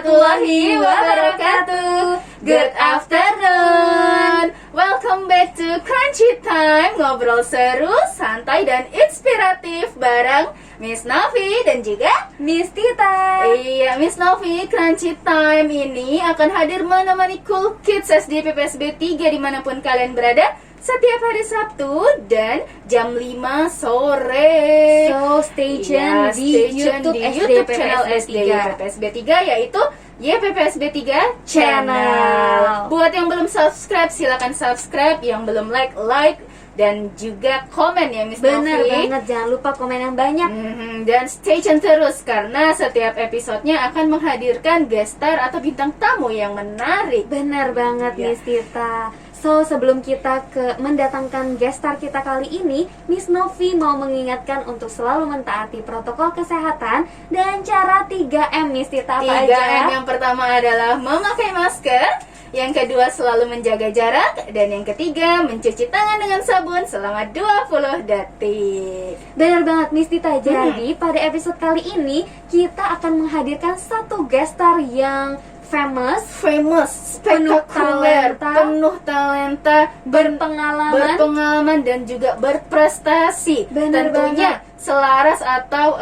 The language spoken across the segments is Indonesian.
warahmatullahi wabarakatuh. Good afternoon. Welcome back to Crunchy Time, ngobrol seru, santai dan inspiratif bareng Miss Novi dan juga Miss Tita. Iya, Miss Novi, Crunchy Time ini akan hadir menemani Cool Kids SD PPSB 3 dimanapun kalian berada setiap hari Sabtu dan jam 5 sore. So stay tune Iya, di YouTube channel SD PPSB 3 yaitu YPPSB 3 Channel. Buat yang belum subscribe silakan subscribe, yang belum like dan juga komen ya Miss Novi. Bener banget, jangan lupa komen yang banyak. Dan stay tune terus karena setiap episodenya akan menghadirkan guest star atau bintang tamu yang menarik. Bener banget Ya. Miss Tita. So sebelum kita mendatangkan guest star kita kali ini, Miss Novi mau mengingatkan untuk selalu mentaati protokol kesehatan dan cara 3M Miss Tita. Apa 3M aja? yang pertama adalah memakai masker, yang kedua selalu menjaga jarak, dan yang ketiga mencuci tangan dengan sabun selama 20 detik. Bener banget Miss Tita. Jadi pada episode kali ini kita akan menghadirkan satu guest star yang famous, spektakuler, penuh talenta, berpengalaman dan juga berprestasi. Bener Tentunya selaras atau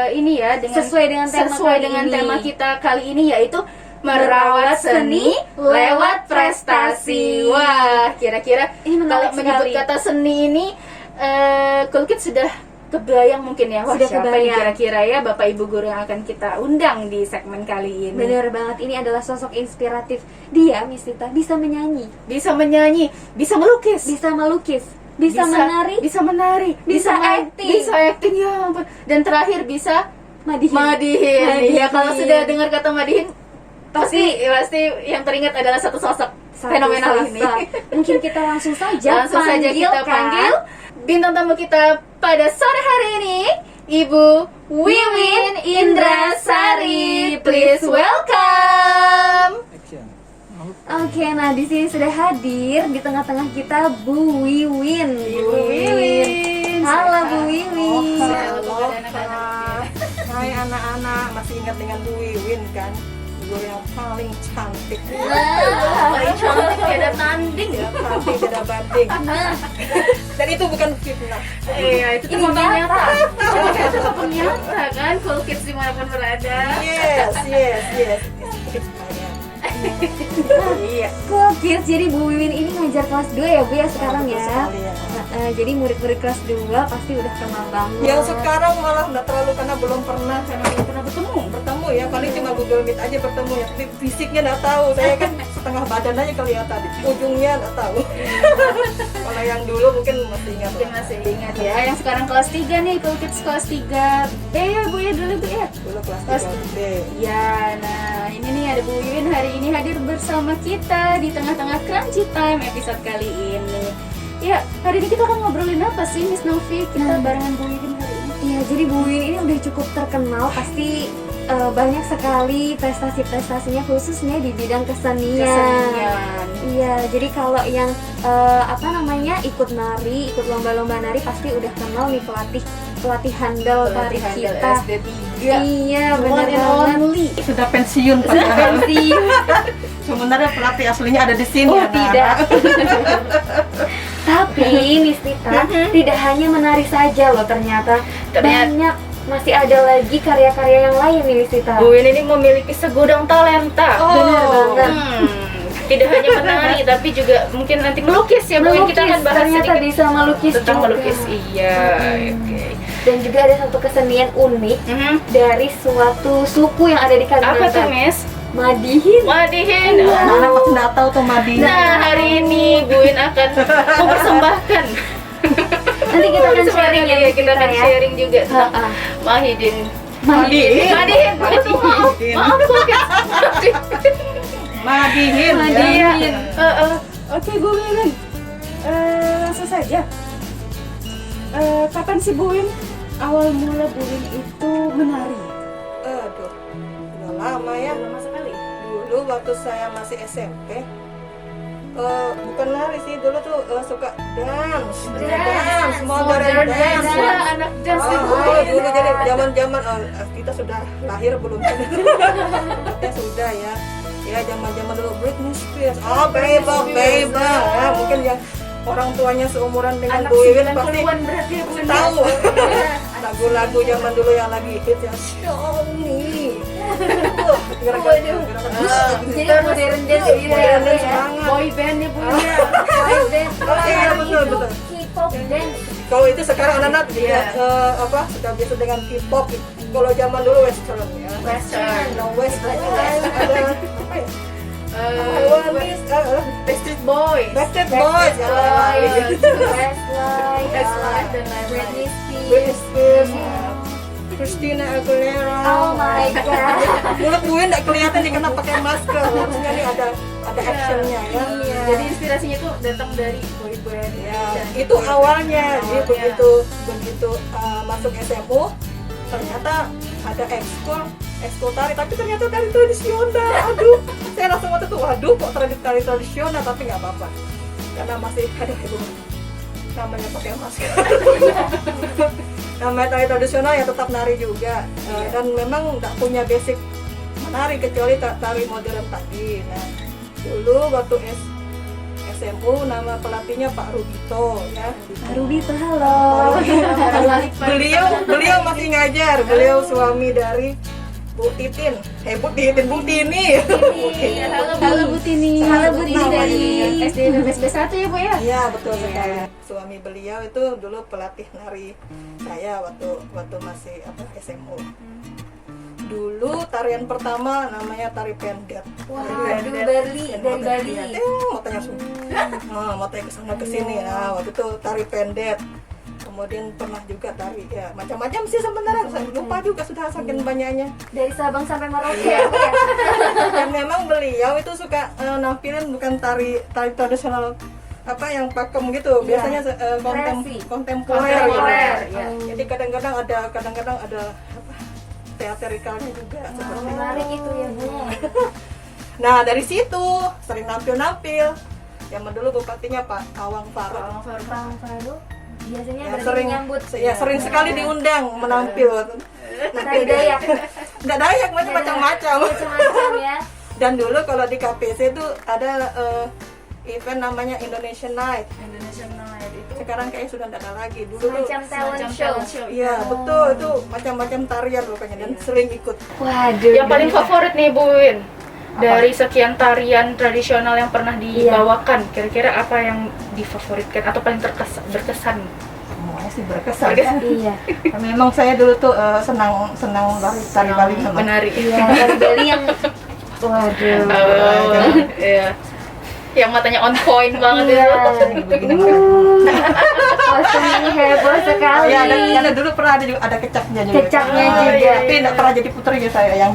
ini ya dengan sesuai dengan tema kita kali ini yaitu merawat seni lewat prestasi. Wah, kira-kira Ini menarik kalau menyebut sekali. kata seni ini Cool Kids sudah kebayang mungkin ya. Wah, Sudah siapa kebayang. nih kira-kira ya Bapak Ibu guru yang akan kita undang di segmen kali ini. Bener banget, ini adalah sosok inspiratif. Dia, Miss Tita, bisa menyanyi, Bisa menyanyi, bisa melukis, bisa melukis, bisa menari, bisa menari, bisa acting. bisa acting ya ampun. Dan terakhir bisa madihin. madihin. Ya kalau sudah dengar kata madihin pasti yang teringat adalah satu sosok Satu fenomenal sosok. ini. Mungkin kita langsung saja kita panggil bintang tamu kita pada sore hari ini, Ibu Wiwin Indrasari. Please welcome. Oke, nah di sini sudah hadir di tengah-tengah kita Bu Wiwin. Ibu Wiwin. Halo Bu Wiwin. Halo. Hai anak-anak, masih ingat dengan Bu Wiwin kan? Guru yang paling cantik. Paling cantik beda tanding ya. Cantik tidak banding. Dan itu bukan fitnah. Iya, itu Ini teman nyata. nyata. Itu teman nyata kan, Cool Kids dimanapun berada. Yes. It's Iya. Cool Kids, jadi Bu Wiwin ini ngajar kelas 2 ya Bu ya sekarang ya. sekali ya. Jadi murid-murid kelas 2 pasti udah kenal banget. Yang sekarang malah nggak terlalu karena belum pernah bertemu ya, paling cuma Google Meet aja bertemu ya, tapi fisiknya nggak tahu. Saya kan setengah badan aja kelihatan, ujungnya nggak tahu. Kalau yang dulu mungkin masih ingat. Mungkin masih ingat ya, yang sekarang kelas 3 nih, Cool Kids kelas 3 B ya Bu ya dulu Bu ya. Dulu kelas Kelas 3 B. Ya, nah ini nih ada Bu Wiwin hari ini hadir bersama kita di tengah-tengah Crunchy Time episode kali ini. Ya, hari ini kita akan ngobrolin apa sih Miss Novi? Kita barengan Bu Wiwin hari ini. Iya, jadi Bu Wiwin ini udah cukup terkenal, pasti banyak sekali prestasi-prestasinya khususnya di bidang kesenian. Iya, jadi kalau yang ikut nari, ikut lomba-lomba nari pasti udah kenal nih pelatih handal tari kita. SD 3. Iya, benar One and banget. only. Sudah pensiun Sudah pensiun. Sebenarnya pelatih aslinya ada di sini. Oh, anak. tidak. Tapi Miss Tita tidak hanya menari saja loh ternyata. Banyak masih ada lagi karya-karya yang lain nih Miss Tita. Bu Wiwin ini memiliki segudang talenta. Benar banget. Tidak hanya menari tapi juga mungkin nanti melukis ya Bu Wiwin. Kita akan bahas ternyata sedikit bisa melukis tentang juga. melukis. Iya, oke. Dan juga ada satu kesenian unik dari suatu suku yang ada di Apa tuh Kalimantan. Miss? Madihin. Madihin. Anak-anak pasti nggak tahu tuh Madi. Nah, hari ini Bu Wiwin akan mempersembahkan. Nanti kita akan sharing ya, Miss kita Tita akan ya. sharing juga tentang Ha-ha. Mahidin. Madihin. Madihin. Maaf Cool Kids. Madihin. Madihin. Oke Bu Wiwin, langsung saja. Kapan sih Bu Wiwin awal mula Bu Wiwin itu menari? Udah lama ya. Lama sekali. Dulu waktu saya masih SMP, bukan lari sih, dulu tuh suka dance, Modern dance ya, anak dance itu. Dulu jadi zaman kita sudah lahir belum? Ya sudah ya. Ya zaman dulu Britney Spears, baby, ya mungkin yang orang tuanya seumuran dengan Anak Bu Iwin pasti 90-an berarti ya, bukan tahu ya? lagu-lagu zaman dulu yang lagi hit ya. Show me. Jadi modern dance gitu ya, Modern Bu, dance ya. banget. Boy band ya punya. Boy band. Oh, iya, Kalau betul, itu betul. K-pop dance. Kalau itu sekarang anak-anak Iya. sudah biasa dengan K-pop. Kalau zaman dulu western ya. Western. Western ada apa ya? Backstreet Boys. Backstreet Boys ya. Westlife, Westlife dan Britney lain-lain. Britney Spears. Spears, Christina Aguilera. Oh my god. Mulut gue nggak kelihatan nih karena pakai masker. Maksudnya nih ada actionnya ya. Iya. Jadi inspirasinya tuh datang dari boy band. Ya, Dan itu awalnya. Jadi Awalnya. begitu masuk SMU ternyata ada ekskul tari, tapi ternyata tari tradisional. Aduh, saya langsung waktu itu, waduh kok tari tradisional, tapi nggak apa-apa karena masih ada heboh namanya pakai masker. Namanya tari tradisional ya tetap nari juga. Dan memang nggak punya basic menari kecuali tari modern tadi. Nah, dulu waktu SMU nama pelatihnya Pak Rubito ya. Pak Rubito, halo. Beliau masih ngajar, beliau suami dari Bu Tini. Halo Bu Tini. Halo Bu Tini. dari SD MSB 1 ya Bu ya? Iya betul sekali. Suami beliau itu dulu pelatih nari saya waktu masih SMU. Dulu tarian pertama namanya tari pendet. Waduh, dari Bali. Mau tanya mau tanya kesana kesini. Nah waktu itu tari pendet. Kemudian pernah juga tari ya macam-macam sih sebenarnya, saya lupa juga sudah saking banyaknya. Dari Sabang sampai Merauke Iya. ya, Bu, ya? Dan memang beliau itu suka nampilin bukan tari tradisional apa yang pakem gitu, Iya. biasanya Resi. kontemporer Kontemporer, gitu. ya. Jadi kadang-kadang ada apa teatrikalnya juga seperti itu. Menarik itu ya, Bu. Nah dari situ sering nampil. Zaman dulu bupatinya Pak Awang Faruk. Bang Faru biasanya Ya, berarti menyambut sering sekali diundang menampil. tari Dayak. Nggak Dayak, macam-macam. Macam-macam ya. Dan dulu kalau di KPC itu ada event namanya Indonesian Night. Indonesian Night itu Sekarang kayaknya sudah tidak ada lagi. Dulu tuh Semacam talent show. iya betul, itu macam-macam tarian pokoknya dan sering ikut. Waduh. yang paling favorit nih Bu Win dari sekian tarian tradisional yang pernah dibawakan, kira-kira apa yang difavoritkan atau paling berkesan? Semuanya sih berkesan. Ya. Iya. Memang saya dulu tuh senang tari Bali sama. Menari. Iya, dari Bali yang waduh. Iya. Yang matanya on point banget Iya. itu. Kostumnya heboh sekali. Ya, ada dulu pernah ada kecapnya juga. Kecapnya Ah, juga. iya. Tapi tidak pernah jadi putrinya saya yang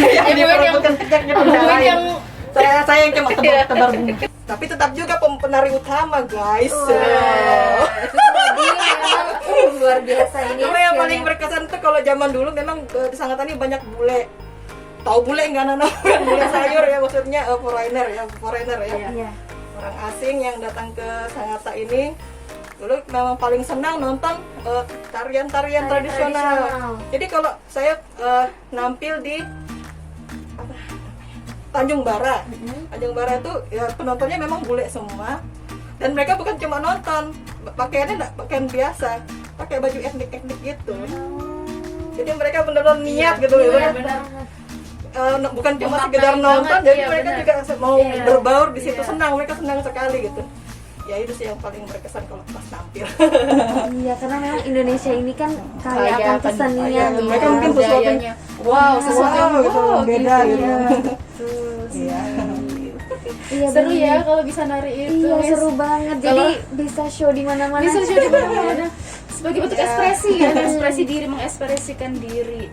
yang diperebutkan kecapnya Bu Win lain. yang Saya yang cuma tebar bunga. Tapi tetap juga penari utama, guys. Jadi memang luar biasa ini. Cuma yang paling berkesan tuh kalau zaman dulu memang di Sangatta ini banyak bule. Tahu bule nggak Nana? Bule sayur ya, maksudnya foreigner ya. Iya. Orang asing yang datang ke Sangatta ini dulu memang paling senang nonton tarian-tarian tradisional. Jadi kalau saya nampil di apa, Tanjung Bara. Tanjung Bara itu ya penontonnya memang bule semua. Dan mereka bukan cuma nonton, pakaiannya nggak pakaian biasa, pakai baju etnik-etnik gitu. Jadi mereka benar-benar niat gitu loh. Iya, benar. Bukan cuma Memaknai sekedar nonton, banget, jadi iya, mereka benar. juga mau Iya. berbaur di situ, Iya. senang, mereka senang sekali gitu. Ya itu sih yang paling berkesan kalau pas tampil. Iya, karena memang Indonesia ini kan kaya Kaya akan akan kesenian. kaya. ya. Mereka mungkin sesuatu yang budayanya. Wow, sesuatu yang gitu, wow, beda gitu. gitu. Terus. Iya. Iya, Seru bener. ya kalau bisa nari itu. Iya, Miss. seru banget. Jadi bisa show di mana-mana. Bisa jadi mana-mana. Sebagai bentuk Iya. ekspresi ya, ekspresi diri, mengekspresikan diri.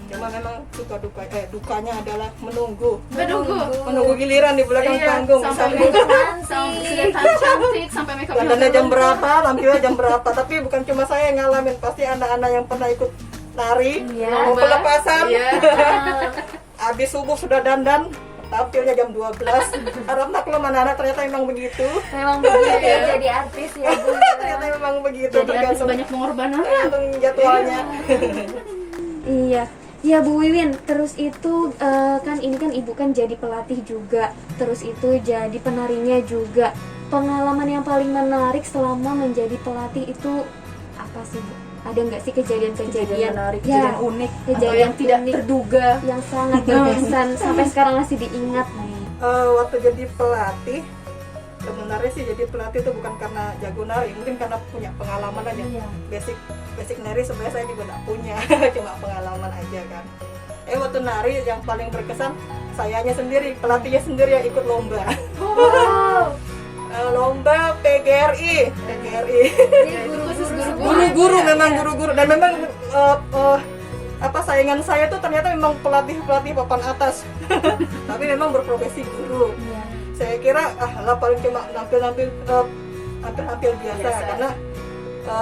Cuma memang dukanya adalah menunggu giliran di belakang Iya, panggung. sampai Cantik. sudah cantik sampai make up Dandannya jam berapa, tampilnya jam berapa. Tapi bukan cuma saya yang ngalamin, pasti anak-anak yang pernah ikut nari Iya. mau pelepasan. Iya. Habis subuh sudah dandan, tampilnya jam 12. Harap maklum anak-anak, ternyata memang begitu. Memang begitu ya, jadi artis ya Bu. Ternyata memang begitu, Jadi artis tergantung banyak pengorbanan. tergantung jadwalnya. Iya. Ya Bu Wiwin, terus itu kan ini kan Ibu kan jadi pelatih juga, terus itu jadi penarinya juga. Pengalaman yang paling menarik selama menjadi pelatih itu apa sih Bu? Ada nggak sih kejadian-kejadian menarik, ya, kejadian unik, atau kejadian yang tidak unik terduga? yang sangat berkesan sampai sekarang masih diingat nih? Waktu jadi pelatih, sebenarnya sih jadi pelatih itu bukan karena jago nari, mungkin karena punya pengalaman aja. Iya. Basic nari sebenarnya saya juga nggak punya, cuma pengalaman aja kan. Waktu nari yang paling berkesan sayanya sendiri, pelatihnya sendiri yang ikut lomba. Wow. Lomba PGRI. Jadi Guru-guru memang guru-guru, dan memang saingan saya tuh ternyata memang pelatih papan atas. Tapi memang berprofesi guru. Iya. Saya kira lah paling cuma nampil biasa. Karena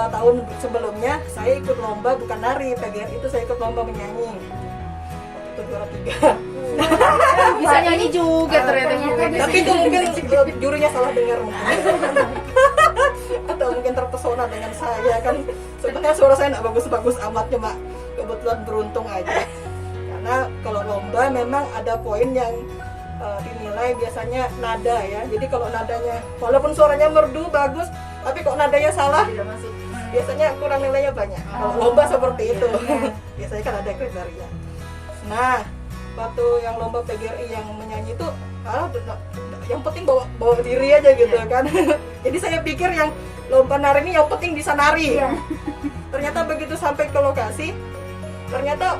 tahun sebelumnya saya ikut lomba bukan nari PGRI, itu saya ikut lomba menyanyi. Waktu itu juara 3. Bisa nyanyi juga ternyata. Tapi itu mungkin jurinya salah dengar mungkin. Atau mungkin terpesona dengan saya kan. Sebenarnya suara saya nggak bagus-bagus amat, cuma kebetulan beruntung aja. Karena kalau lomba memang ada poin yang dinilai biasanya nada ya. Jadi kalau nadanya walaupun suaranya merdu bagus, tapi kok nadanya salah, Tidak masuk. biasanya kurang nilainya banyak. Kalau lomba seperti itu, biasanya kan ada kriteria. Nah, waktu yang lomba PGRI yang menyanyi itu, yang penting bawa diri aja gitu kan. Jadi saya pikir yang lomba nari ini yang penting bisa nari. Ternyata begitu sampai ke lokasi, ternyata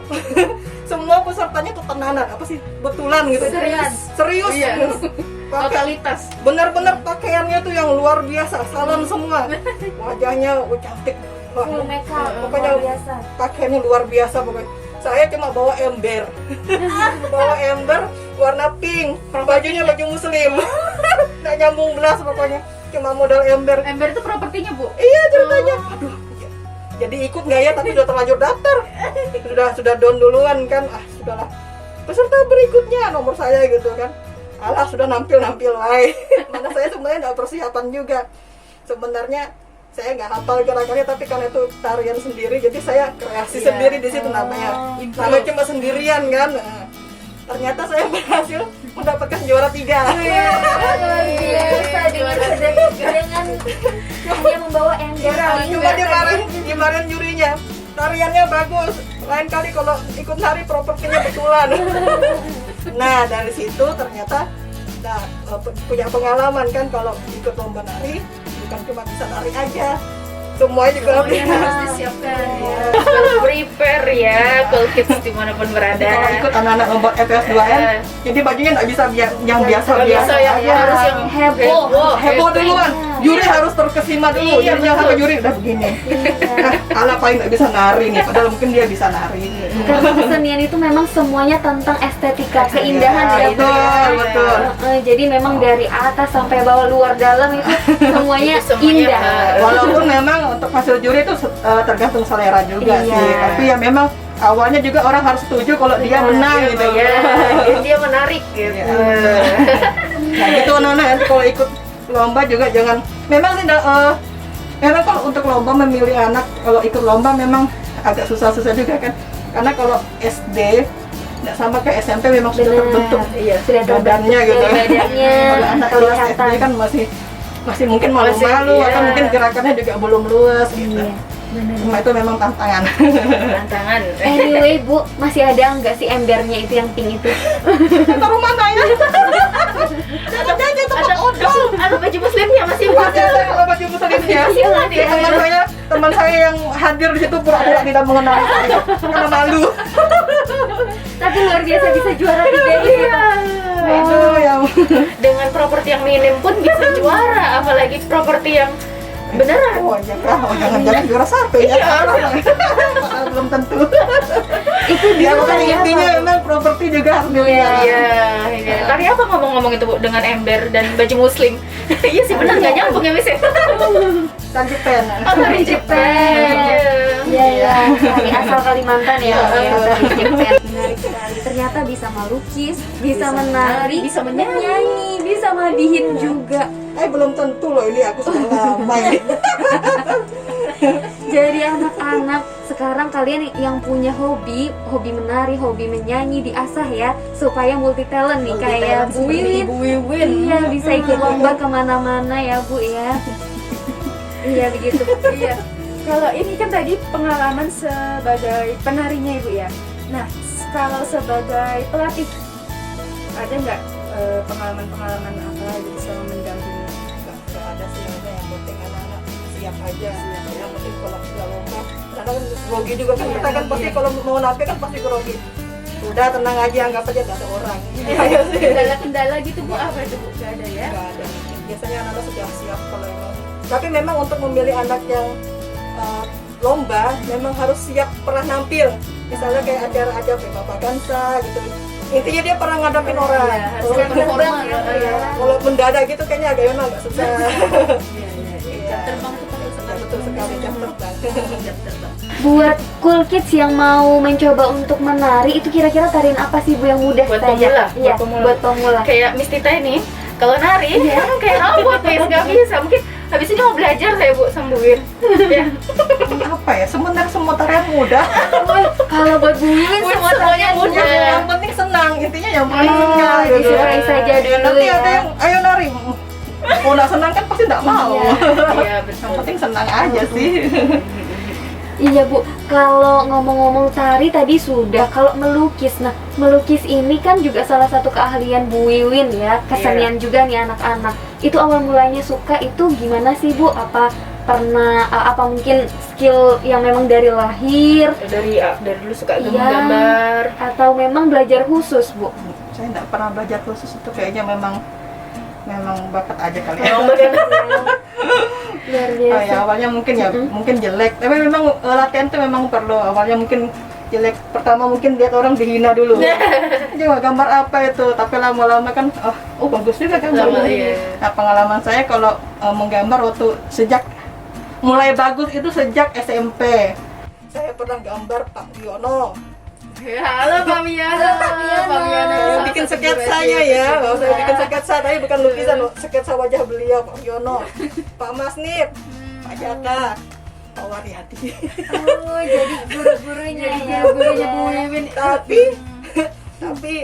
semua pesertanya tuh tenanan, apa sih, betulan gitu. Serius. Iya. Pakai, Totalitas. bener-bener pakaiannya tuh yang luar biasa, salon semua. Wajahnya cantik. Wah, Full makeup, pokoknya luar biasa. pakaiannya luar biasa pokoknya. Saya cuma bawa ember. Bawa ember warna pink, bajunya baju muslim. Nggak nyambung belas pokoknya. Cuma modal ember. Ember itu propertinya, Bu? Iya ceritanya. Aduh. Jadi ikut nggak ya? Tapi udah terlanjur daftar. Sudah down duluan kan. Sudahlah. Peserta berikutnya nomor saya gitu kan. Alah sudah nampil wae. Mana saya sebenarnya nggak persiapan juga. Sebenarnya saya nggak hafal gerakannya, tapi karena itu tarian sendiri, jadi saya kreasi sendiri di situ namanya. Namanya cuma sendirian kan. Nah, ternyata saya berhasil mendapatkan juara 3. Luar biasa dengan hanya membawa ember. Cuma dimarahin jurinya. Tariannya bagus. Lain kali kalau ikut nari propertinya betulan. Nah dari situ ternyata punya pengalaman kan kalau ikut lomba nari, bukan cuma bisa nari aja, semuanya juga Harus disiapkan ya. Well prepare ya, cool kids dimanapun berada. Kalau ikut anak-anak lomba FS 2N, jadi bajunya nggak bisa yang biasa-biasa yang aja. harus yang Heboh duluan, juri harus terkesima dulu. Iya, Jurinya betul. sampai juri udah begini. Ala paling nggak bisa nari nih, padahal mungkin dia bisa nari. Karena kesenian itu memang semuanya tentang estetika, keindahan ya. Bu. Betul. Jadi memang dari atas sampai bawah, luar dalam itu semuanya Semuanya indah. Walaupun memang untuk hasil juri itu tergantung selera juga Iya. sih, tapi ya memang awalnya juga orang harus setuju kalau dia menang gitu Ya, dia menarik gitu. Nah gitu anak-anak, nanti kalau ikut lomba juga jangan, memang sih memang kalau untuk lomba memilih anak kalau ikut lomba memang agak susah-susah juga kan, karena kalau SD nggak sama kayak SMP memang sudah Bener. terbentuk Iya, sudah badannya gitu. badannya Kalau anak kelas kelihatan. SD kan masih mungkin malu-malu Iya. atau mungkin gerakannya juga belum luas gitu. Iya, bener. Cuma itu memang tantangan. Tantangan. Anyway Bu, masih ada nggak sih embernya itu yang pink itu? Taruh mana ya? Ada aja tempat odol. Ada baju muslimnya masih Masih ada kalau baju muslimnya. Masih ada. Teman saya yang hadir di situ pura-pura tidak mengenal saya karena malu. Tapi luar biasa bisa juara 3 gitu. Itu yang Dengan properti yang minim pun bisa juara, apalagi properti yang beneran. jangan juara 1 ya. Padahal belum tentu. Itu Ya dia makanya intinya memang properti juga harus dilihat. Iya, iya. Tadi apa ngomong-ngomong itu Bu dengan ember dan baju muslim? Iya sih benar nggak nyambung ya Miss ya? Tari pen. Oh, dari Jepang. Iya, dari asal Kalimantan ya. Iya. Dari Jepang. Menarik sekali. ternyata bisa melukis, bisa menari, bisa menyanyi. bisa madihin juga. Belum tentu loh, ini aku sudah lama ini. Jadi anak-anak sekarang kalian yang punya hobi menari, hobi menyanyi diasah ya supaya multi talent nih kayak Bu Wiwin. Bu Wiwin. Iya, bisa ikut lomba kemana-mana ya Bu ya. Iya begitu. Iya. Kalau ini kan tadi pengalaman sebagai penarinya Ibu ya. Nah, kalau sebagai pelatih ada nggak pengalaman-pengalaman apa lagi selama mendampingi? Nggak ada sih, yang penting anak-anak siap aja. Yang penting kalau sudah lomba, karena kan grogi juga kan, kita kan pasti kalau mau nampil kan pasti grogi. Udah tenang aja, anggap aja nggak ada orang. Iya sih. Kendala-kendala gitu Bu, apa itu Bu? Nggak ada ya? Nggak ada. Biasanya anak-anak sudah siap kalau emang. Tapi memang untuk memilih anak yang lomba memang harus siap pernah nampil. Misalnya kayak acara-acara Bapak Gansa gitu. Intinya dia pernah ngadapin orang. Iya, harus Kalau kan formal ya. kalau mendadak gitu kayaknya agak susah. Jam terbang itu paling senang. Betul sekali, jam terbang. Jam terbang. Buat cool kids yang mau mencoba untuk menari itu kira-kira tarian apa sih Bu yang mudah Buat saja? pemula, Iya, buat pemula. buat pemula. Kayak Miss Tita ini, kalau nari kan kayak robot Miss, nggak bisa. Mungkin habis ini mau belajar saya Bu sembuhin. Ya. Apa ya? Sebenarnya semua tarian mudah. Kalau buat Bu Wiwin semua Semuanya tarian mudah. Yang penting senang, intinya yang penting Oh, senang. gitu. disukai saja dulu Nanti ya. ada yang ayo nari. Kalau nggak senang kan pasti nggak mau. Iya, Yang betul. penting senang aja sih. Iya Bu, kalau ngomong-ngomong tari tadi sudah, kalau melukis, nah melukis ini kan juga salah satu keahlian Bu Wiwin ya, kesenian juga nih anak-anak. Itu awal mulanya suka itu gimana sih Bu? Apa pernah, apa mungkin skill yang memang dari lahir, Dari dulu suka Iya. gambar. atau memang belajar khusus Bu? Saya nggak pernah belajar khusus, itu kayaknya memang bakat aja kali ya. Emang bagian Luar Oh biasa. ya, awalnya mungkin ya mungkin jelek, tapi memang latihan tuh memang perlu. Awalnya mungkin jelek, pertama mungkin lihat orang dihina dulu. Jangan gambar apa itu, tapi lama-lama kan oh bagus juga gambar. Sama, iya. Nah, pengalaman saya kalau menggambar waktu sejak mulai bagus itu sejak SMP. Saya pernah gambar Pak Wiono. Halo Pak Miana. Saya bikin sketsanya ya, kalau saya bikin sketsa, tapi bukan lukisan, sketsa wajah beliau, Pak Wiono, Pak Masnip, Pak Jaka, Pak Waryadi. Oh, jadi guru-gurunya ya. Gurunya Bu Wiwin. Tapi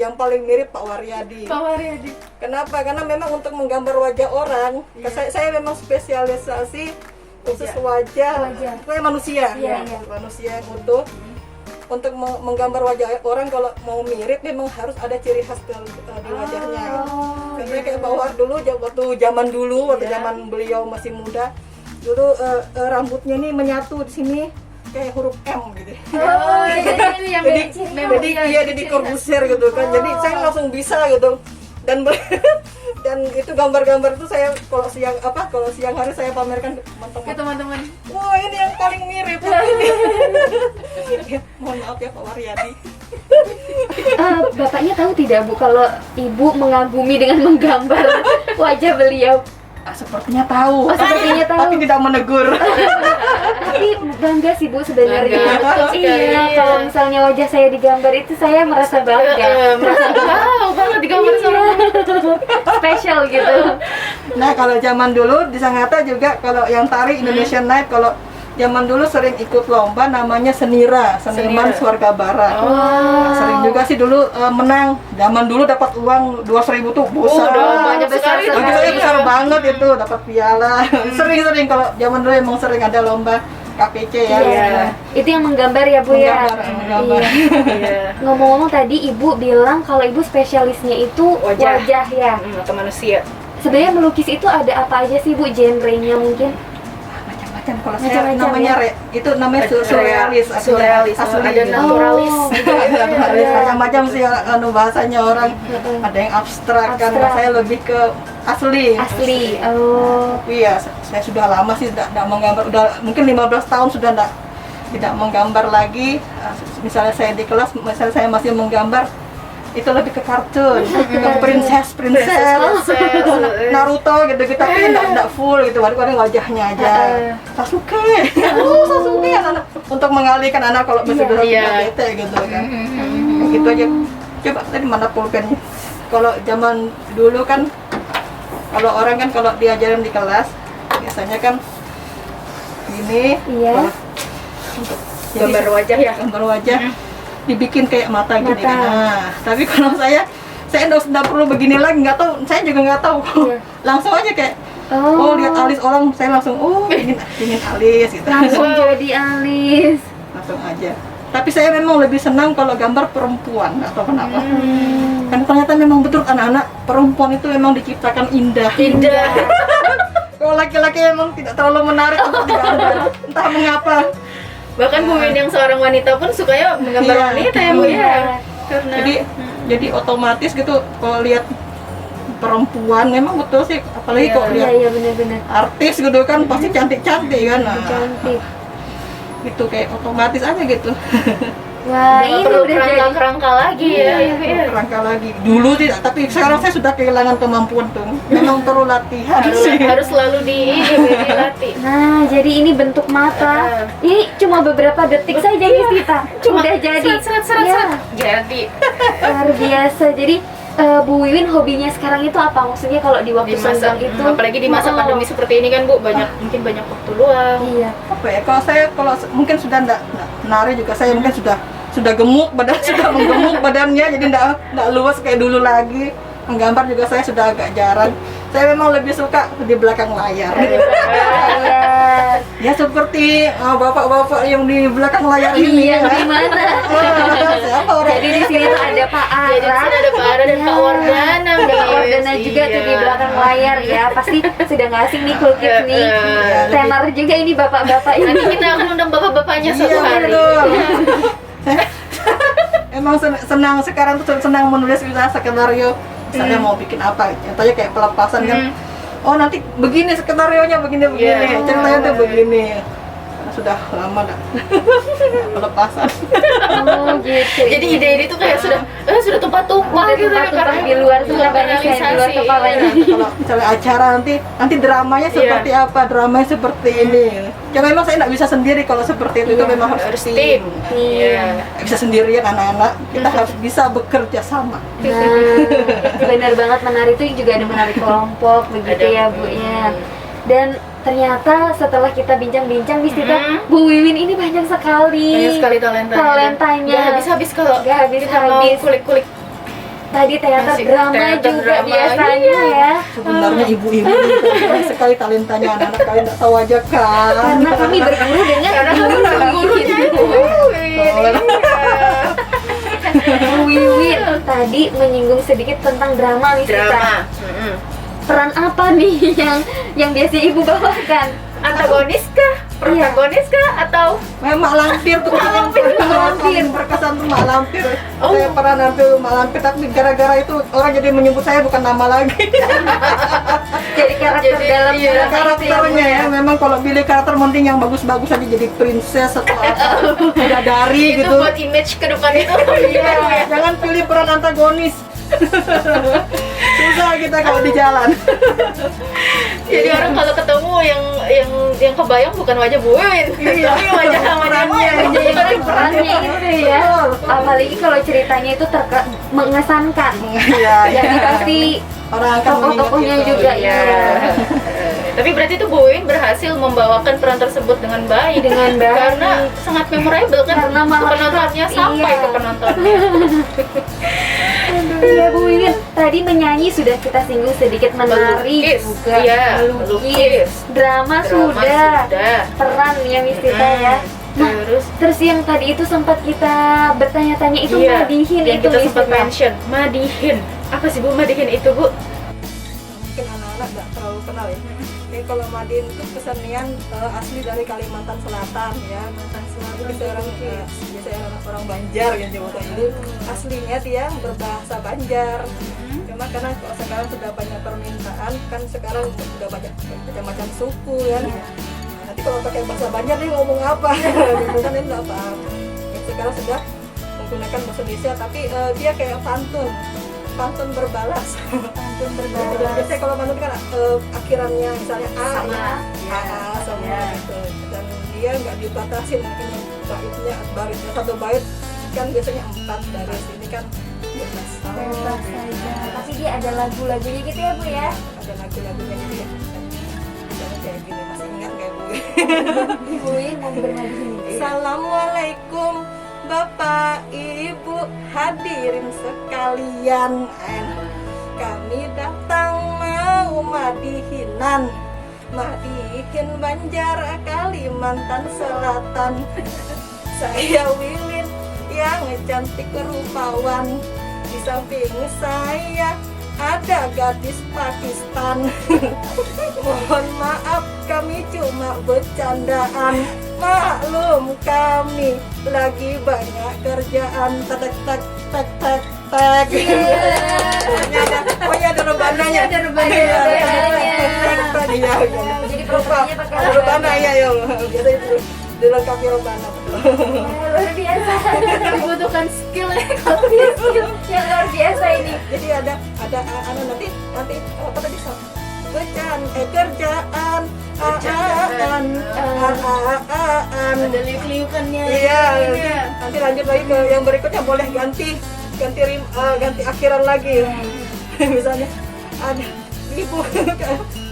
yang paling mirip Pak Waryadi. Pak Waryadi. Kenapa? Karena memang untuk menggambar wajah orang, saya memang spesialisasi khusus wajah manusia, Iya, iya. manusia yang utuh. Untuk menggambar wajah orang kalau mau mirip memang harus ada ciri khas di wajahnya. Karena kayak Bawar dulu waktu zaman zaman beliau masih muda, dulu rambutnya nih menyatu di sini kayak huruf M gitu. Oh, ini yang Jadi Corbusier gitu kan. Jadi saya langsung bisa gitu. Dan itu gambar-gambar itu saya kalau siang hari saya pamerkan ke teman-teman. Wah, ini yang paling mirip. Mohon maaf ya Pak Waryadi. Bapaknya tahu tidak Bu kalau Ibu mengagumi dengan menggambar wajah beliau? Sepertinya tahu. Oh, sepertinya tahu. Tapi tidak menegur. Tapi bangga sih Bu sebenarnya. Bangga, betul sekali, Iya, iya. kalau misalnya wajah saya digambar itu saya merasa bangga. Wow, banget digambar sama Spesial gitu. Nah, kalau zaman dulu di Sangatta juga kalau yang tari Indonesian Night, kalau zaman dulu sering ikut lomba namanya Seniman Senira. Swarga Barat. Nah, sering juga sih dulu menang. Zaman dulu dapat uang 200.000 tuh besar. banyak sekali. Bagi saya besar banget itu, dapat piala. Sering-sering kalau zaman dulu emang sering ada lomba KPC ya. Iya. Itu yang menggambar ya Bu ya. Menggambar. Iya. Ngomong-ngomong tadi Ibu bilang kalau Ibu spesialisnya itu Wajah. wajah ya. Atau manusia. Sebenarnya melukis itu ada apa aja sih Bu genrenya mungkin? Macam-macam kalau saya Macam-macam namanya ya? itu namanya surrealis, Surrealis. asli. Ada naturalis. Naturalis macam-macam sih bahasanya orang. Ada yang abstrak kan, Abstrak. saya lebih ke asli. Asli. Oh. Iya, saya sudah lama sih tidak menggambar, udah mungkin 15 tahun sudah tidak menggambar lagi. Misalnya saya di kelas, misalnya saya masih menggambar, itu lebih ke kartun, ke princess, Naruto gitu, tapi enggak full gitu, kadang wajahnya aja. Sasuke, Sasuke anak untuk mengalihkan anak kalau masih Iya. bete gitu kan. Gitu aja. Coba tadi mana pulpennya. Kalau zaman dulu kan, kalau orang kan kalau diajarin di kelas biasanya kan gini, Iya. untuk Gambar wajah ya. gambar wajah dibikin kayak mata gini Mata. kan. Nah, tapi kalau saya nggak perlu begini lagi, nggak tahu, saya juga nggak tahu. Iya. Langsung aja kayak oh lihat alis orang, saya langsung ingin alis gitu. Langsung jadi alis. Langsung aja. Tapi saya memang lebih senang kalau gambar perempuan, nggak tahu kenapa. Kan ternyata memang betul anak-anak perempuan itu memang diciptakan indah. Indah. Kalau laki-laki memang tidak terlalu menarik untuk digambar, entah mengapa. Bahkan Bu Win yang seorang wanita pun sukanya menggambar Iya. wanita ya Bu ya. Karena Jadi otomatis gitu kalau lihat perempuan memang betul sih, apalagi Iya. kalau Iya lihat iya benar-benar artis gitu kan pasti cantik-cantik kan. Nah, cantik. itu kayak otomatis aja gitu. Wah, nggak ini perlu udah jadi kerangka-kerangka lagi ya. Iya. Rangka lagi. Dulu tidak, tapi sekarang saya sudah kehilangan kemampuan tuh. Memang perlu latihan sih. Harus selalu dilatih. Nah, jadi ini bentuk mata. Ini cuma beberapa detik saja nih kita. Udah jadi. Seret. Ya, Jadi luar biasa. Jadi Bu Wiwin hobinya sekarang itu apa? Maksudnya kalau di waktu di masa senggang itu apalagi di masa Oh, pandemi seperti ini kan Bu, mungkin banyak waktu luang. Iya. Apa ya? Kalau mungkin sudah enggak nari juga, saya mungkin sudah gemuk sudah menggemuk badannya, jadi enggak luas kayak dulu lagi. Menggambar juga saya sudah agak jarang. Saya memang lebih suka di belakang layar. Iya. Ya seperti bapak-bapak yang di belakang layar ini. Iya, ya. gimana? Siapa orang? Jadi di sini tuh ada Pak Jadi di Ara. sini ada Pak Ara dan Pak Wardana. Pak Wardana juga tuh di belakang layar ya. Pasti sudah nggak asing nih Cool Kids nih. Tenar juga ini bapak-bapak ini. Nanti kita akan undang bapak-bapaknya suatu Iya, hari. betul. Emang senang sekarang tuh senang menulis skenario. Misalnya mau bikin apa, contohnya kayak pelepasan kan. Oh nanti begini skenario-nya begini, Iya. ceritanya tuh begini. Karena sudah lama dah pelepasan. Oh gitu. Jadi ide-ide itu kayak sudah tumpah-tumpah Udah gitu ya, tumpah-tumpah di luar sana, banyak yang di luar kepalanya. Kalau misalnya acara nanti dramanya seperti apa, dramanya seperti ini. Ya memang saya nggak bisa sendiri kalau seperti itu, itu memang harus tim. Iya. Nggak bisa sendirian anak-anak, kita harus bisa bekerja sama. Nah, benar banget, menari itu juga ada menari kelompok begitu Ada. ya Bu ya. Dan ternyata setelah kita bincang-bincang Miss Tita, Bu Wiwin ini banyak sekali. Banyak sekali talentanya. Talentanya. Nggak habis-habis kalau Nggak kita mau habis-habis. kulik-kulik. Tadi teater Masih drama teater juga drama, biasanya iya. ya. Sebenarnya ibu-ibu itu banyak sekali talentanya, anak-anak kalian nggak tahu aja kan. Karena kami berguru dengan Karena kamu gurunya itu. Bu Wiwin tadi menyinggung sedikit tentang drama Miss Tita. Drama. Peran apa nih yang biasa Ibu bawakan? Antagonis kah? Protagonis kah? Atau Mak Lampir tuh yang paling berkesan tuh Mak Lampir. Saya pernah nampil Mak Lampir, tapi gara-gara itu orang jadi menyebut saya bukan nama lagi. Jadi karakter Jadi, dalam iya, drama itu Karakternya ya, memang kalau pilih karakter mending yang bagus-bagus aja, jadi princess atau apa, bidadari itu gitu. buat image ke depan itu? Iya, jangan pilih peran antagonis. Susah kita kalau di jalan. Jadi orang kalau ketemu yang kebayang bukan wajah Bu Wiwin, tapi wajahnya. Jadi perannya itu ya. Apalagi kalau ceritanya itu mengesankan. Iya, Jadi pasti orang akan tokoh-tokohnya mengingat itu. juga Iya. ya. Tapi berarti itu Bu Wiwin berhasil membawakan peran tersebut dengan baik. Dengan baik. Karena sangat memorable kan. Karena malah- penontonnya sampai iya. ke penontonnya. Ya Bu Wiwin, tadi menyanyi sudah kita singgung sedikit, menari Melukis, juga, iya, melukis, melukis. drama, sudah, peran ya Miss Tita ya. Nah, terus yang tadi itu sempat kita bertanya-tanya itu Iya, Madihin yang itu kita Miss sempat Tita. mention Madihin. Apa sih Bu Madihin itu Bu? Mungkin anak-anak nggak terlalu kenal ya. Jadi kalau Madin itu kesenian asli dari Kalimantan Selatan ya. Jadi seorang orang Banjar yang Jawa itu aslinya dia berbahasa Banjar. Cuma karena kalau sekarang sudah banyak permintaan kan, sekarang sudah banyak macam-macam suku kan. Nanti kalau pakai bahasa Banjar dia ngomong apa? Gitu kan ini nggak paham. Sekarang sudah menggunakan bahasa Indonesia, tapi dia kayak pantun berbalas. Pantun berbalas. Biasanya kalau pantun kan akhirannya misalnya A, Sama. sama gitu. Dan dia nggak dibatasin mungkin baitnya, baitnya satu bait kan biasanya 4, dari sini kan 12. Bebas saja. Tapi dia ada lagu-lagunya gitu ya Bu ya. Ada lagu-lagunya gitu ya. Misalnya kayak gini, masih ingat kayak Bu? Ibu mau bermadihin. Assalamualaikum Bapak Ibu hadirin sekalian. Kami datang mau madihinan, madihin Banjar Kalimantan Selatan. Saya Wilin yang cantik rupawan, di samping saya ada gadis Pakistan. Mohon maaf kami cuma bercandaan, maklum kami lagi banyak kerjaan. Tek tek tek tek tek. Oh ya ada rebananya. Ada rebananya. Iya. Jadi programnya pakai rebana ya ya. Biasa itu dilengkapi rebana. luar biasa. Dibutuhkan skill ya. Skill yang luar biasa ini. Jadi ada nanti apa tadi kerjaan Ada liuk-liukannya. iya nanti lanjut lagi ke yang berikutnya, boleh ganti akhiran lagi. Misalnya ada ibu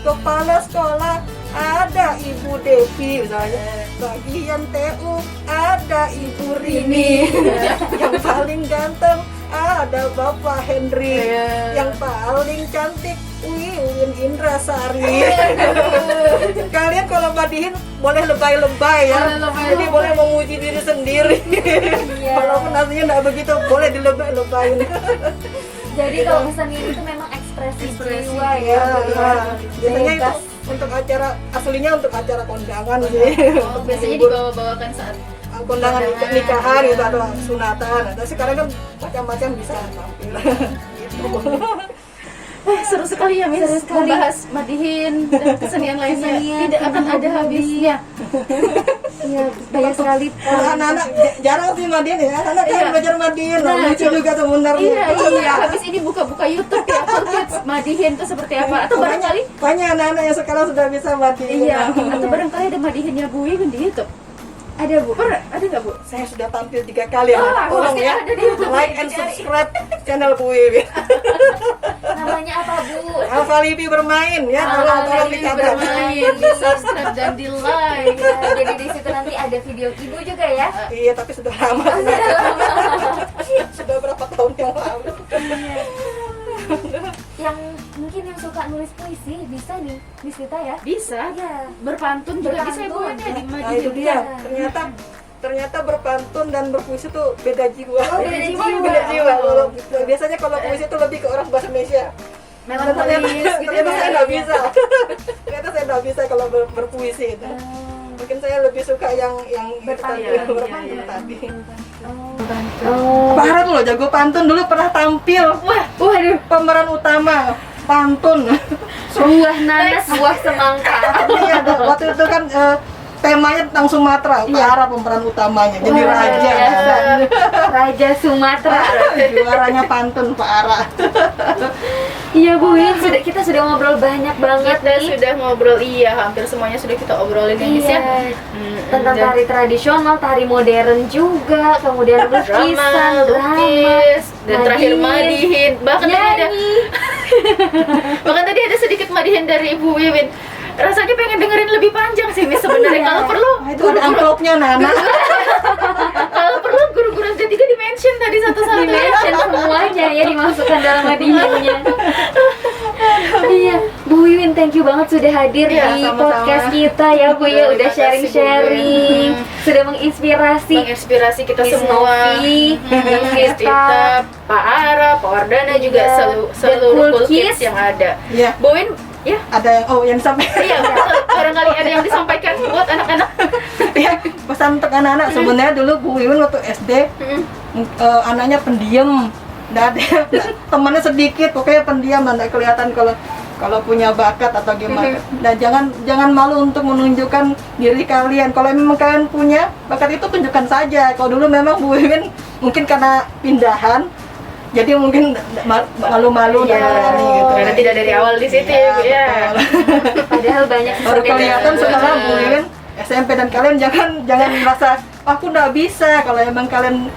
kepala sekolah, ada Ibu Devi misalnya, bagian TU ada Ibu Rini, yang paling ganteng ada Bapak Henry, yang paling cantik Wiwin Indrasari. Kalian kalau madihin boleh lebay-lebay ya, jadi boleh memuji diri sendiri. Walaupun aslinya nggak begitu, boleh dilebay-lebayin. Jadi kalau kesenian itu memang ekspresi jiwa ya. Biasanya itu untuk acara, aslinya untuk acara kondangan sih. Oh, biasanya dibawa-bawakan saat Kondangan nikahan gitu atau sunatan. Atau sekarang kan macam-macam bisa tampil. Gitu. seru sekali ya Miss, Seru sekali. membahas madihin dan kesenian lainnya. Kesenian, Tidak akan ada habisnya. Iya, banyak sekali. Kalau anak-anak jarang sih madihin ya. Anak kan Iya. belajar madihin, Nah, lucu juga sebenarnya. Iya. Habis ini buka-buka YouTube ya, kids madihin itu seperti apa? Atau barangkali Banyak anak-anak yang sekarang sudah bisa madihin. iya, atau barangkali ada madihinnya Bu Iwin di YouTube. Ada Bu. Ada nggak Bu? Saya sudah tampil 3 kali ya. Ah, Tolong pasti ya, ada di YouTube. like and subscribe channel Bu Iwin. Namanya apa Bu? Alfa Livi bermain ya, tolong dicatat. Bermain, di subscribe dan di like. Ya, jadi di situ nanti ada video Ibu juga ya. Iya, tapi sudah lama. Sudah berapa tahun yang lalu. Yang mungkin yang suka nulis puisi bisa nih Miss Rita ya. Bisa. Iya. Berpantun juga bisa ya Bu Berpantun. ya di Nah itu madihin. dia, ternyata berpantun dan berpuisi tuh beda jiwa. Oh, beda jiwa. Beda jiwa. Biasanya kalau puisi itu lebih ke orang bahasa Indonesia. Melankolis gitu Ternyata saya ya. nggak bisa. Ternyata saya nggak bisa kalau berpuisi itu. Mungkin saya lebih suka yang Berpantun. tadi, berpantun Iya. tadi. Oh. Pak Harap loh jago pantun, dulu pernah tampil. Waduh. Pemeran utama pantun. Buah nanas, buah semangka. Iya, waktu itu kan temanya tentang Sumatera. Pak Harap pemeran utamanya, jadi Wah, raja. biasa. Raja Sumatera. Juaranya pantun Pak Ara. Iya Bu Win, kita sudah ngobrol banyak banget Kita nih. sudah ngobrol, iya hampir semuanya sudah kita obrolin ya Miss ya. Iya. Tentang Dan tari tradisional, tari modern juga, kemudian lukisan, drama, drama, lukis, dan terakhir madihin. Bahkan nyanyi. tadi ada sedikit madihin dari Ibu Wiwin. Rasanya pengen dengerin lebih panjang sih Miss sebenarnya. Iya. Kalau perlu Itu ada amplopnya Nana. kalau perlu guru-guru SD3 di mention tadi satu-satu ya. Dimention semuanya ya dimasukkan dalam hadiahnya. Iya, Bu Wiwin, thank you banget sudah hadir Iya, di sama-sama. podcast kita ya Bu ya, udah Terima kasih, sharing-sharing, Bu Wiwin. sudah menginspirasi menginspirasi kita Miss semua. Novi, Miss Miss Rita, Tita, Pak Ara, Pak Wardana juga Iya. seluruh Dan cool Cool kids Kids. yang ada. Iya, Bu Win, ya. ada yang sampai Iya, barangkali ada yang disampaikan buat anak-anak. ya, pesan untuk anak-anak. Sebenarnya dulu Bu Wiwin waktu SD anaknya pendiam. Nggak ada temannya sedikit, pokoknya pendiam dan nggak kelihatan kalau punya bakat atau gimana. Dan jangan malu untuk menunjukkan diri kalian. Kalau memang kalian punya bakat itu tunjukkan saja. Kalau dulu memang Bu Wiwin mungkin karena pindahan, jadi mungkin malu-malu dan berani gitu. Karena tidak dari awal di situ ya, Bu, ya. betul. padahal banyak Baru kelihatan Betul. setelah Bu Wiwin SMP, dan kalian jangan merasa aku nggak bisa. Kalau emang kalian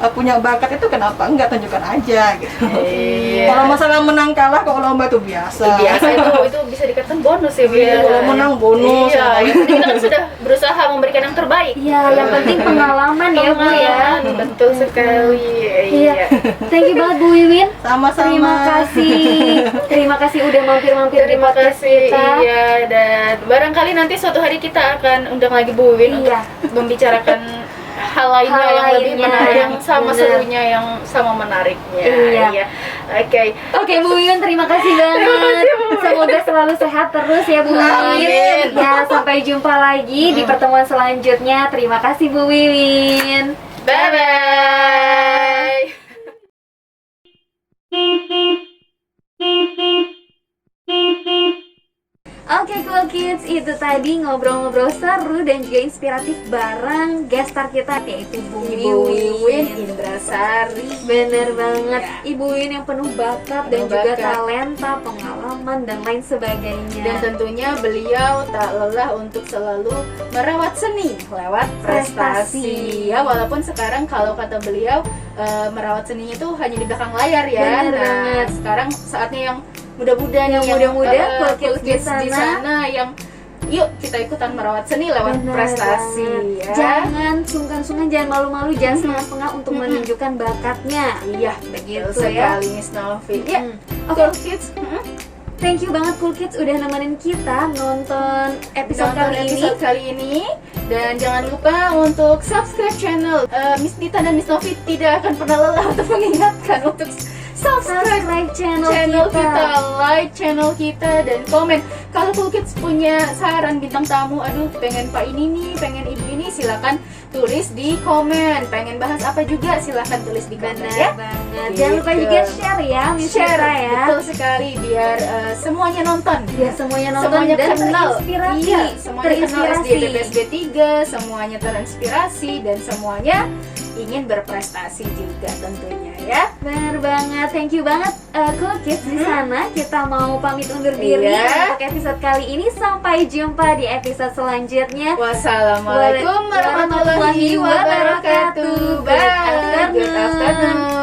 punya bakat itu kenapa enggak, tunjukkan aja gitu. Iya. Kalau masalah menang kalah kalau lomba itu biasa. Biasa itu bisa dikatakan bonus ya, Bu. Iya, kalau menang bonus. Iya, yang penting kita kan sudah berusaha memberikan yang terbaik. Iya, yang penting pengalaman ya Bu ya. Betul sekali. Iya. Thank you banget Bu Wiwin. Sama-sama. Terima kasih udah mampir-mampir di Terima podcast kasih. kita. Iya, dan barangkali nanti suatu hari kita akan undang lagi Bu Wiwin Iya. untuk membicarakan hal lainnya Hal yang lebih lainnya. menarik, yang sama Bener. serunya, yang sama menariknya. Iya. Oke. Oke Bu Wiwin, terima kasih banget. Semoga selalu sehat terus ya Bu Wiwin. Amin. Ya, sampai jumpa lagi di pertemuan selanjutnya. Terima kasih Bu Wiwin. Bye bye. Oke Cool Kids, itu tadi ngobrol-ngobrol seru dan juga inspiratif bareng guest star kita yaitu Bu Ibu Wiwin Wiwin. Indrasari. Bener banget, Ya. Ibu Wiwin yang penuh bakat dan Penuh juga bakat. talenta, pengalaman dan lain sebagainya. Dan tentunya beliau tak lelah untuk selalu merawat seni lewat prestasi. Prestasi. Ya, walaupun sekarang kalau kata beliau merawat seninya itu hanya di belakang layar ya. Bener Nah, banget. sekarang saatnya yang muda-muda nih, Yang muda-muda, cool kids cool kids di di sana. sana yang yuk kita ikutan merawat seni lewat Bener prestasi banget. ya. Jangan sungkan-sungkan, jangan malu-malu, jangan setengah-setengah untuk menunjukkan bakatnya. Iya, Begitu betul ya. sekali Miss Novi. Ya, Oke, cool kids. thank you banget Cool Kids udah nemenin kita nonton episode Nonton kali ini. episode kali ini. Dan jangan lupa untuk subscribe channel Miss Dita dan Miss Novi tidak akan pernah lelah untuk mengingatkan untuk subscribe Subscribe channel channel kita. kita, like channel kita, dan komen. Kalau Cool Kids punya saran bintang tamu, aduh pengen Pak ini nih, pengen Ibu ini, silakan tulis di komen. Pengen bahas apa juga silakan tulis di komen Bener ya. banget. Gitu. Jangan lupa juga share ya, Miss Share, Dita ya. betul sekali, biar semuanya nonton. Biar semuanya nonton Semuanya dan kenal. terinspirasi. Iya, semuanya kenal SD PPSB 3, semuanya terinspirasi dan semuanya ingin berprestasi juga tentunya ya. Bener banget, thank you banget Cool Kids di sana. Kita mau pamit undur diri Iya. untuk episode kali ini. Sampai jumpa di episode selanjutnya. Wassalamualaikum warahmatullahi wabarakatuh. Bye. Good afternoon.